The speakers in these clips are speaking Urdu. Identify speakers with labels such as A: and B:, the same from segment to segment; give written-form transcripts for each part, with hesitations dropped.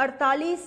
A: 48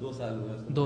B: 2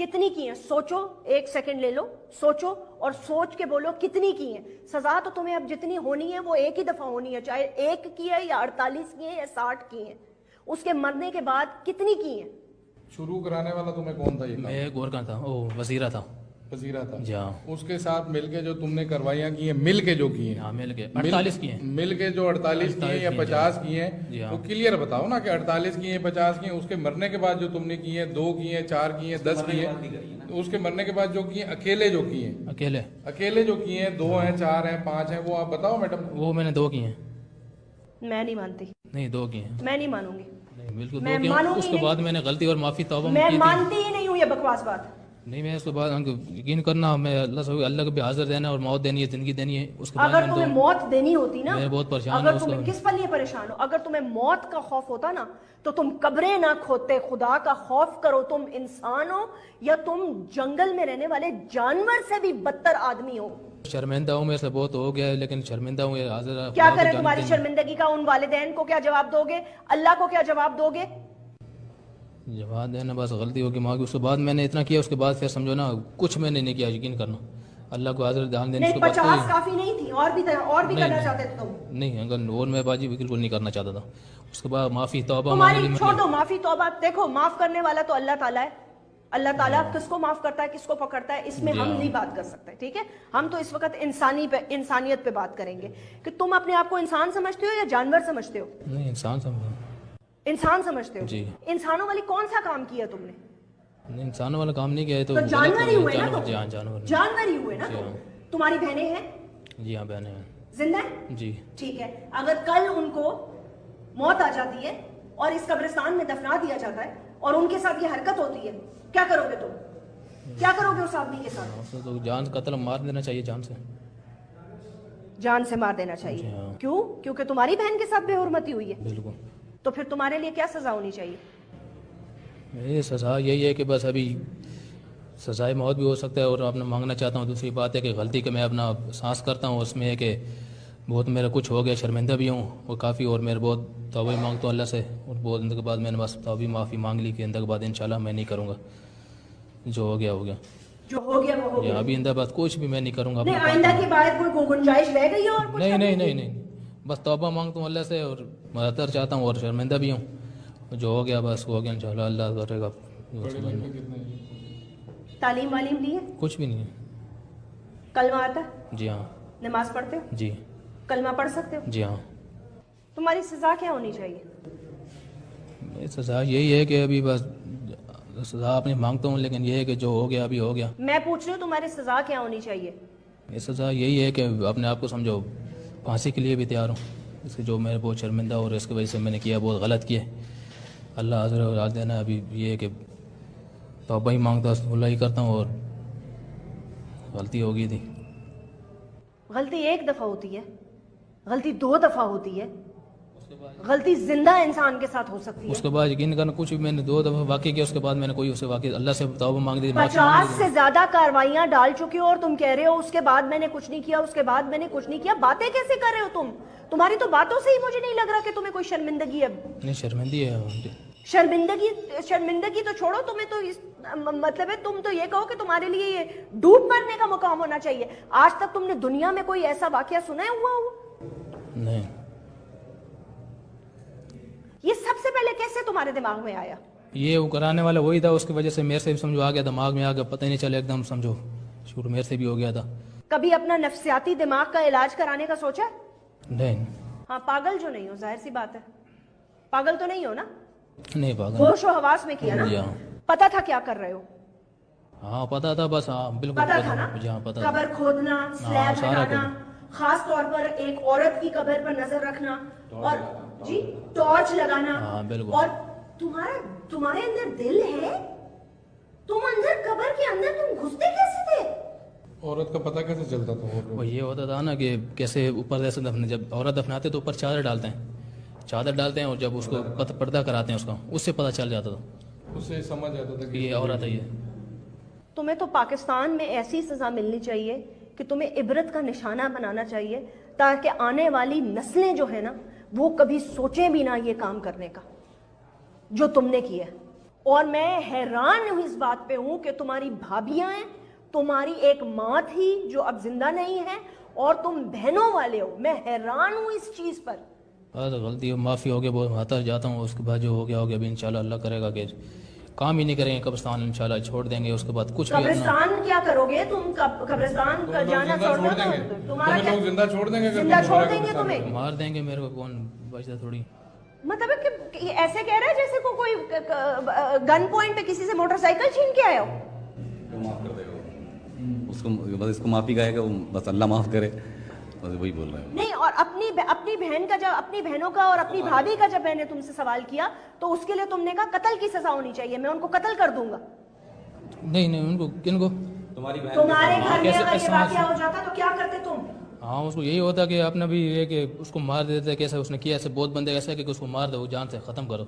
A: کتنی کی ہیں سوچو, ایک سیکنڈ لے لو, سوچو اور سوچ کے بولو کتنی کی ہیں. سزا تو تمہیں اب جتنی ہونی ہے وہ ایک ہی دفعہ ہونی ہے, چاہے 1 کی ہے یا 48 کی ہے یا 60 کی ہیں. اس کے مرنے کے بعد کتنی کی ہیں؟
C: شروع کرانے والا تمہیں کون تھا؟ یہ
B: میں گورکھا تھا, وہ وزیرہ تھا.
C: وزیرہ تھا.
B: جی ہاں.
C: اس کے ساتھ مل کے جو تم نے کروائیاں کی ہیں, مل کے جو کی ہیں,
B: ہاں مل کے 48 کی ہیں.
C: مل کے جو 48 کی ہیں یا 50 کی ہیں,
B: جی ہاں.
C: وہ کلیئر بتاؤ نا کہ 48 کی ہیں 50 کی ہیں. اس کے مرنے کے بعد جو تم نے کی ہیں 2 کی ہیں 4 کی ہیں 10 کی ہیں. اس کے مرنے کے بعد جو کی ہیں اکیلے جو کی ہیں, اکیلے جو کی ہیں 2 ہیں 4 ہیں 5 ہیں, وہ آپ بتاؤ میڈم.
B: وہ میں نے 2 کی ہیں.
A: میں نہیں مانتی.
B: نہیں 2 کی ہیں.
A: میں نہیں مانوں گی.
B: نہیں بالکل
A: میں
B: 2 کی ہیں. اس کے بعد میں نے غلطی اور معافی توبہ
A: میں
B: کی تھی.
A: مانتی ہی نہیں ہوں یہ بکواس بات.
B: نہیں میں اس کے بعد یقین کرنا, میں اللہ کو بھی حاضر دینا اور موت دینی ہے, زندگی دینی ہے. اس کے بعد
A: اگر تمہیں موت دینی ہوتی نا,
B: میں بہت پریشان
A: اگر
B: ہوں.
A: تم کس پر لیے پریشان ہو؟ اگر تمہیں موت کا خوف ہوتا نا تو تم قبریں نہ کھودتے. خدا کا خوف کرو. تم انسان ہو یا تم جنگل میں رہنے والے جانور سے بھی بدتر آدمی ہو.
B: شرمندہ ہوں, میرے سے بہت ہو گیا ہے, لیکن شرمندہ ہوں. حاضر
A: کیا کرے تمہاری شرمندگی کا؟ ان والدین کو کیا جواب دو گے؟ اللہ کو کیا جواب دو گے؟
B: جواب دینا بس غلطی ہوگی ماں کی. اس کے بعد میں نے اتنا کیا, اس کے بعد پھر سمجھو نا کچھ میں نے نہیں کیا. یقین کرنا اللہ کو حاضر دھیان دینے.
A: نہیں 50 کافی نہیں تھی, اور بھی کرنا چاہتے تھے تم؟
B: نہیں اگر اور میں باجی بالکل نہیں کرنا چاہتا تھا. اس کے بعد معافی توبہ
A: تمہاری چھوڑ دو معافی توبہ. دیکھو معاف کرنے والا تو اللہ تعالیٰ ہے. اللہ تعالیٰ کس کو معاف کرتا ہے کس کو پکڑتا ہے اس میں ہم نہیں بات کر سکتے. ٹھیک ہے, ہم تو اس وقت انسانیت پہ بات کریں گے کہ تم اپنے آپ کو انسان سمجھتے ہو یا جانور سمجھتے ہو؟
B: نہیں انسان سمجھو.
A: انسان سمجھتے ہو
B: جی.
A: انسانوں والی کون سا کام کیا تم نے؟
B: نہیں انسانوں والا کام نہیں کیا ہے. تو
A: جانور ہی ہوئے نا تم.
B: جانور
A: ہی ہوئے نا تم. تمہاری بہنیں ہیں؟
B: جی ہاں بہنیں ہیں.
A: زندہ ہیں؟
B: جی.
A: ٹھیک ہے, اگر کل ان کو موت آ جاتی ہے اور اس قبرستان میں دفنا دیا جاتا ہے اور ان کے ساتھ یہ حرکت ہوتی ہے, کیا کرو گے تم؟ کیا کرو گے اس آدمی کے ساتھ؟
B: تو جان قتل مار دینا چاہیے.
A: جان سے مار دینا چاہیے. کیوں؟ کیونکہ تمہاری بہن کے ساتھ بے حرمتی ہوئی ہے.
B: بالکل.
A: تو پھر تمہارے لیے کیا سزا ہونی چاہیے؟
B: یہ سزا یہی ہے کہ بس ابھی سزائے موت بھی ہو سکتا ہے. اور اپنا مانگنا چاہتا ہوں. دوسری بات ہے کہ غلطی کہ میں اپنا احساس کرتا ہوں اس میں ہے کہ بہت میرا کچھ ہو گیا, شرمندہ بھی ہوں اور کافی, اور میرے بہت توبہ مانگتا ہوں اللہ سے. اور بہت اندر کے بعد میں نے بس توبہ معافی مانگ لی کہ اندر کے بعد انشاءاللہ میں نہیں کروں گا. جو ہو گیا ہو گیا.
A: جو ہو گیا وہ ہو گیا.
B: ابھی اندر بعد کچھ بھی میں نہیں کروں گا.
A: نہیں آئندہ کی بات کوئی گنجائش رہ گئی ہے اور کچھ؟
B: نہیں بس توبہ مانگتا ہوں اللہ سے اور مدد چاہتا ہوں اور شرمندہ بھی ہوں. جو ہو گیا بس ہو گیا, انشاءاللہ اللہ کرے گا.
A: تعلیم والیم لی ہے؟
B: کچھ بھی نہیں ہے.
A: کلمہ آتا ہے؟
B: جی ہاں.
A: نماز پڑھتے ہو؟
B: جی.
A: کلمہ پڑھ سکتے ہو؟
B: جی ہاں.
A: تمہاری سزا کیا ہونی چاہیے؟
B: سزا یہی ہے کہ ابھی بس سزا اپنی مانگتا ہوں, لیکن یہ ہے کہ جو ہو گیا ابھی ہو گیا.
A: میں پوچھ رہی ہوں تمہاری سزا کیا ہونی چاہیے؟
B: یہ سزا یہی ہے کہ اپنے آپ کو سمجھو پھانسی کے لیے بھی تیار ہوں. اس کے جو میرے بہت شرمندہ اور اس کی وجہ سے میں نے کیا بہت غلط کیا. اللہ حاضر اور راز دینا. ابھی یہ ہے کہ توبہ ہی مانگتا اللہ ہی کرتا ہوں, اور غلطی ہو گئی تھی.
A: غلطی ایک دفعہ ہوتی ہے, غلطی 2 دفعہ ہوتی ہے, غلطی زندہ انسان کے ساتھ ہو سکتی ہے.
B: اس کے بعد یقین کرنا کچھ بھی میں نے 2 دفعہ واقع کیا. اس کے بعد میں نے کوئی اسے واقع اللہ سے توبہ مانگ دی.
A: 50 سے زیادہ کاروائیاں ڈال چکی ہو اور تم کہہ رہے ہو اس کے بعد میں نے کچھ نہیں کیا, اس کے بعد میں نے کچھ نہیں کیا. باتیں کیسے کر رہے ہو تم؟ تمہاری تو باتوں سے ہی مجھے نہیں لگ رہا کہ تمہیں کوئی شرمندگی ہے.
B: نہیں شرمندگی ہے.
A: شرمندگی تو چھوڑو, تمہیں تو مطلب ہے تم تو یہ کہو کہ تمہارے لیے یہ ڈوب مرنے کا مقام ہونا چاہیے. آج تک تم نے دنیا میں کوئی ایسا واقعہ سنا ہوا ہو؟
B: نہیں.
A: یہ سب سے پہلے کیسے تمہارے دماغ میں آیا؟
B: یہ وہ کرانے والا وہی تھا, اس کی وجہ سے میرے سے بھی سمجھو آ گیا, دماغ میں آ گیا, پتہ ہی نہیں چلا ایک دم سمجھو شروع میرے سے بھی ہو گیا تھا.
A: کبھی اپنا نفسیاتی دماغ کا علاج کرانے کا سوچا؟
B: نہیں.
A: ہاں پاگل جو نہیں ہو, ظاہر سی بات ہے, پاگل تو نہیں ہو نا؟
B: نہیں پاگل.
A: ہوش و حواس میں کیا نا؟ پتا تھا کیا کر رہے ہو؟
B: ہاں پتا تھا, بس ہاں بالکل
A: پتا تھا نا. قبر کھودنا, سلیب بنانا, خاص طور پر ایک عورت کی قبر پر نظر رکھنا, اور جی ٹارچ لگانا, اور تمہارے اندر دل ہے, تم اندر قبر کے اندر تم گھستے کیسے تھے؟
C: عورت کا پتہ کیسے چلتا تھا؟
B: وہ یہ ہوتا تھا نا کہ کیسے اوپر جیسے جب عورت دفناتے تو اوپر چادر ڈالتے ہیں, اور جب اس کو پردہ کراتے ہیں اس کا, اس سے پتہ چل جاتا تھا,
C: اس سے سمجھ آتا تھا کہ
B: یہ عورت ہے. یہ
A: تمہیں تو پاکستان میں ایسی سزا ملنی چاہیے کہ تمہیں عبرت کا نشانہ بنانا چاہیے, تاکہ آنے والی نسلیں جو ہے نا وہ کبھی سوچیں بھی نہ یہ کام کرنے کا جو تم نے کیا. اور میں حیران ہوں اس بات پہ ہوں کہ تمہاری بھابیاں ہیں, تمہاری ایک ماں تھی جو اب زندہ نہیں ہے, اور تم بہنوں والے ہو. میں حیران ہوں اس چیز پر.
B: غلطی معافی ہو گیا, بہت ہاتھ جاتا ہوں, اس کے بعد جو ہو گیا ابھی انشاءاللہ اللہ کرے گا کہ کام ہی نہیں کریں گے, قبرستان انشاءاللہ چھوڑ دیں گے, اس کے بعد کچھ بھی.
A: قبرستان کیا کرو گے تم؟ قبرستان کا جانا چھوڑ دیں گے تمہارا کیا؟
C: زندہ چھوڑ دیں گے,
A: زندہ چھوڑ دیں گے تمہیں,
B: مار دیں گے میرے کو, کون بچتا تھوڑی.
A: مطلب کہ ایسے کہہ رہا ہے جیسے کوئی گن پوائنٹ پہ کسی سے موٹر سائیکل چھین کے آیا ہو.
D: معاف کر دے گا اس کو, بس اس کو معافی کہے گا, بس اللہ معاف کرے, بس وہی بول رہے ہیں.
A: نہیں, اور اپنی بہن کا, جب اپنی بہنوں کا اور اپنی بھابھی کا جب میں نے تم سے سوال کیا تو اس کے لیے تم نے کہا قتل کی سزا ہونی چاہیے, میں ان کو قتل کر دوں گا.
B: نہیں ان کو, کن کو؟
D: تمہاری بہن
A: تمہارے گھر میں اگر یہ واقعہ ہو جاتا تو کیا کرتے تم؟
B: ہاں اس کو یہی ہوتا کہ اپنا بھی یہ کہ اس کو مار دیتے, کیسے اس نے کیا, ایسے بہت بندے ایسے کہ اس کو مار دو, جان سے ختم کرو.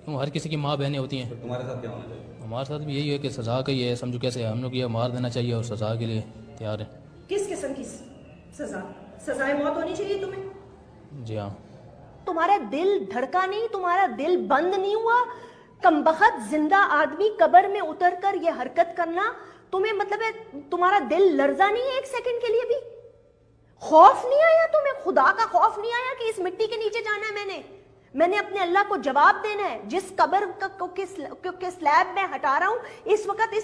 B: کیوں ہر کسی کی ماں بہنیں ہوتی ہیں.
D: تمہارے ساتھ کیا ہونا چاہیے؟
B: ہمارے ساتھ بھی یہی ہے کہ سزا کا یہ ہے, سمجھو کیسے ہم لوگ یہ مار دینا چاہیے اور سزا کے لیے تیار ہے.
A: کس قسم کی سزا؟ سزائے موت ہونی چاہیے تمہیں.
B: جی ہاں.
A: تمہارا دل دھڑکا نہیں, تمہارا دل بند نہیں ہوا؟ کمبخت زندہ آدمی قبر میں اتر کر یہ حرکت کرنا تمہیں, مطلب ہے تمہارا دل لرزا نہیں ہے ایک سیکنڈ کے لیے بھی؟ خوف نہیں آیا تمہیں, خدا کا خوف نہیں آیا کہ اس مٹی کے نیچے جانا ہے؟ میں نے اپنے اللہ کو جواب دینا ہے. جس قبر کے سلیب میں ہٹا رہا ہوں اس وقت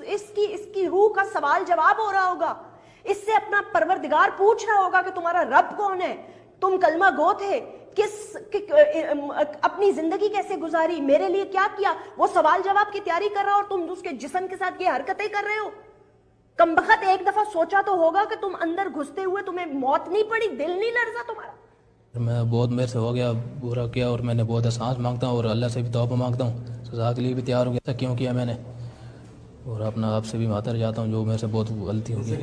A: اس کی روح کا سوال جواب ہو رہا ہوگا. اس سے اپنا پروردگار پوچھ رہا ہوگا کہ تمہارا رب کون ہے, تم کلمہ گو تھے, اپنی زندگی کیسے گزاری, میرے لیے کیا کیا, وہ سوال جواب کی تیاری کر رہا اور تم اس کے جسم کے ساتھ یہ حرکتیں کر رہے ہو. کمبخت ایک دفعہ سوچا تو ہوگا کہ تم اندر گھستے ہوئے تمہیں موت نہیں پڑی, دل نہیں لرزا تمہارا؟
B: میں بہت میرے سے ہو گیا, برا کیا, اور میں نے بہت احساس مانگتا ہوں اور اللہ سے بھی توبہ مانگتا ہوں, سزا کے لیے بھی تیار ہو گیا. کیوں کیا میں نے, اور اپنا آپ سے بھی معذرت جاتا ہوں جو میرے سے بہت غلطی ہوگی.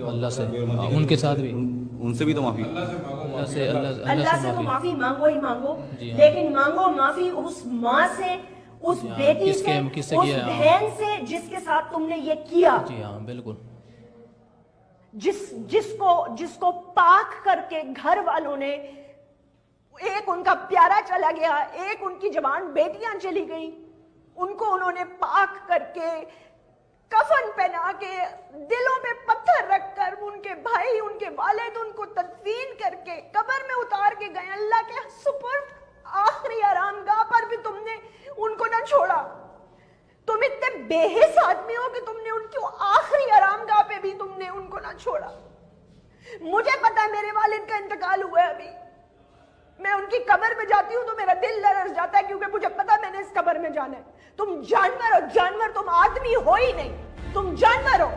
B: اللہ سے, ان کے ساتھ بھی,
D: ان سے بھی تو معافی,
A: اللہ سے تو معافی مانگو ہی مانگو, لیکن مانگو معافی اس ماں سے, اس بیٹی سے, اس بہن سے جس کے ساتھ تم نے یہ کیا.
B: جی ہاں بالکل.
A: جس کو پاک کر کے گھر والوں نے, ایک ان کا پیارا چلا گیا, ایک ان کی جوان بیٹیاں چلی گئیں, ان کو انہوں نے پاک کر کے, کفن پہنا کے, دلوں پہ پتھر رکھ کر, ان کے بھائی, ان کے والد ان کو تدفین کر کے قبر میں اتار کے گئے. اللہ کے سپرد آخری آرام گاہ پر بھی تم نے ان کو نہ چھوڑا. تم اتنے بے حس آدمی ہو کہ تم نے ان کو آخری آرام گاہ پہ بھی تم نے ان کو نہ چھوڑا. مجھے پتا ہے میرے والد کا انتقال ہوا ہے, ابھی میں ان کی قبر میں جاتی ہوں تو میرا دل لرز جاتا ہے, کیونکہ مجھے پتا میں نے اس قبر میں جانا ہے. تم جانور ہو, جانور, تم آدمی ہو ہی نہیں, تم جانور ہو.